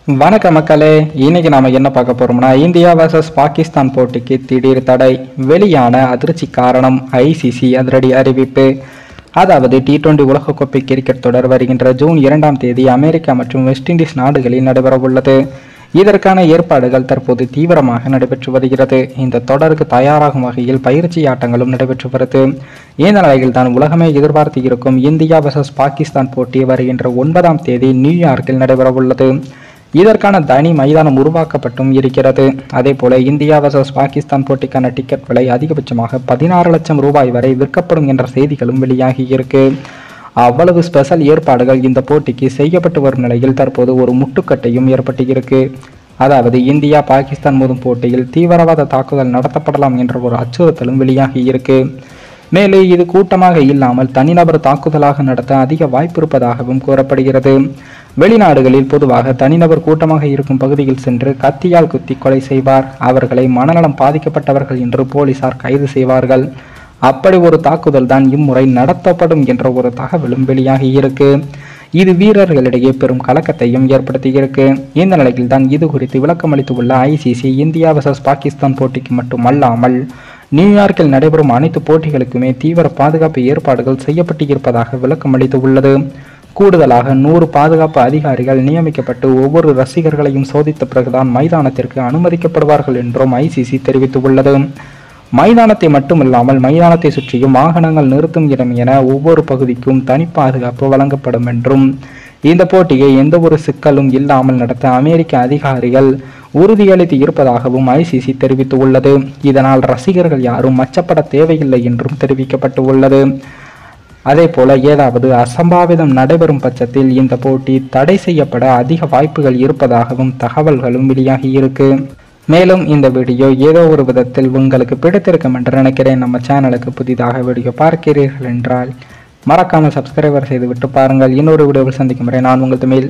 வணக்கம் மக்களே, இன்னைக்கு நாம என்ன பார்க்க போறோம்னா இந்தியா vs பாகிஸ்தான் போட்டிக்கு திடீர் தடை. வெளியான அதிர்ச்சி காரணம் ஐசிசி அதிரடி அறிவிப்பு. அதாவது T20 உலகக்கோப்பை கிரிக்கெட் தொடர் வருகின்ற ஜூன் 2ஆம் தேதி அமெரிக்கா மற்றும் வெஸ்ட் இண்டீஸ் நாடுகளில் நடைபெறவுள்ளது. இதற்கான ஏற்பாடுகள் தற்போது தீவிரமாக நடைபெற்று வருகிறது. இந்த தொடருக்கு தயாராகும் வகையில் பயிற்சி ஆட்டங்களும் நடைபெற்று வருது. இந்த நிலையில் தான் உலகமே எதிர்பார்த்து இருக்கும் இந்தியா vs பாகிஸ்தான் போட்டி வருகின்ற 9ஆம் தேதி நியூயார்க்கில் நடைபெறவுள்ளது. இதற்கான தனி மைதானம் உருவாக்கப்பட்டும் இருக்கிறது. அதே போல இந்தியா vs பாகிஸ்தான் போட்டிக்கான டிக்கெட் விலை அதிகபட்சமாக 16 லட்சம் ரூபாய் வரை விற்கப்படும் என்ற செய்திகளும் வெளியாகி இருக்கு. அவ்வளவு ஸ்பெஷல் ஏற்பாடுகள் இந்த போட்டிக்கு செய்யப்பட்டு வரும் நிலையில் தற்போது ஒரு முட்டுக்கட்டையும் ஏற்பட்டு இருக்கு. அதாவது இந்தியா பாகிஸ்தான் மோதும் போட்டியில் தீவிரவாத தாக்குதல் நடத்தப்படலாம் என்ற ஒரு அச்சுறுத்தலும் வெளியாகி இருக்கு. மேலும் இது கூட்டமாக இல்லாமல் தனிநபர் தாக்குதலாக நடத்த அதிக வாய்ப்பு இருப்பதாகவும் கூறப்படுகிறது. வெளிநாடுகளில் பொதுவாக தனிநபர் கூட்டமாக இருக்கும் பகுதியில் சென்று கத்தியால் குத்தி கொலை செய்வார். அவர்களை மனநலம் பாதிக்கப்பட்டவர்கள் என்று போலீசார் கைது செய்வார்கள். அப்படி ஒரு தாக்குதல் தான் இம்முறை நடத்தப்படும் என்ற ஒரு தகவலும் வெளியாகி இருக்கு. இது வீரர்களிடையே பெரும் கலக்கத்தையும் ஏற்படுத்தியிருக்கு. இந்த நிலையில் தான் இது குறித்து விளக்கம் அளித்துள்ள ஐசிசி இந்தியா vs பாகிஸ்தான் போட்டிக்கு மட்டுமல்லாமல் நியூயார்க்கில் நடைபெறும் அனைத்து போட்டிகளுக்குமே தீவிர பாதுகாப்பு ஏற்பாடுகள் செய்யப்பட்டு இருப்பதாக விளக்கம் அளித்து உள்ளது. கூடுதலாக 100 பாதுகாப்பு அதிகாரிகள் நியமிக்கப்பட்டு ஒவ்வொரு ரசிகர்களையும் சோதித்த பிறகுதான் மைதானத்திற்கு அனுமதிக்கப்படுவார்கள் என்றும் ஐசிசி தெரிவித்துள்ளது. மைதானத்தை மட்டுமில்லாமல் மைதானத்தை சுற்றியும் வாகனங்கள் நிறுத்தும் இடம் என ஒவ்வொரு பகுதிக்கும் தனி பாதுகாப்பு வழங்கப்படும் என்றும் இந்த போட்டியை எந்த ஒரு சிக்கலும் இல்லாமல் நடத்த அமெரிக்க அதிகாரிகள் உறுதியளித்து இருப்பதாகவும் ஐசிசி தெரிவித்துள்ளது. இதனால் ரசிகர்கள் யாரும் அச்சப்பட தேவையில்லை என்றும் தெரிவிக்கப்பட்டு உள்ளது. அதே போல ஏதாவது அசம்பாவிதம் நடைபெறும் பட்சத்தில் இந்த போட்டி தடை செய்யப்பட அதிக வாய்ப்புகள் இருப்பதாகவும் தகவல்களும் வெளியாகி இருக்கு. மேலும் இந்த வீடியோ ஏதோ ஒரு விதத்தில் உங்களுக்கு பிடித்திருக்கும் என்று நினைக்கிறேன். நம்ம சேனலுக்கு புதிதாக வீடியோ பார்க்கிறீர்கள் என்றால் மறக்காமல் சப்ஸ்கிரைபர் செய்து விட்டு பாருங்கள். இன்னொரு வீடியோவில் சந்திக்கும் வரை நான் உங்கள் தமிழ்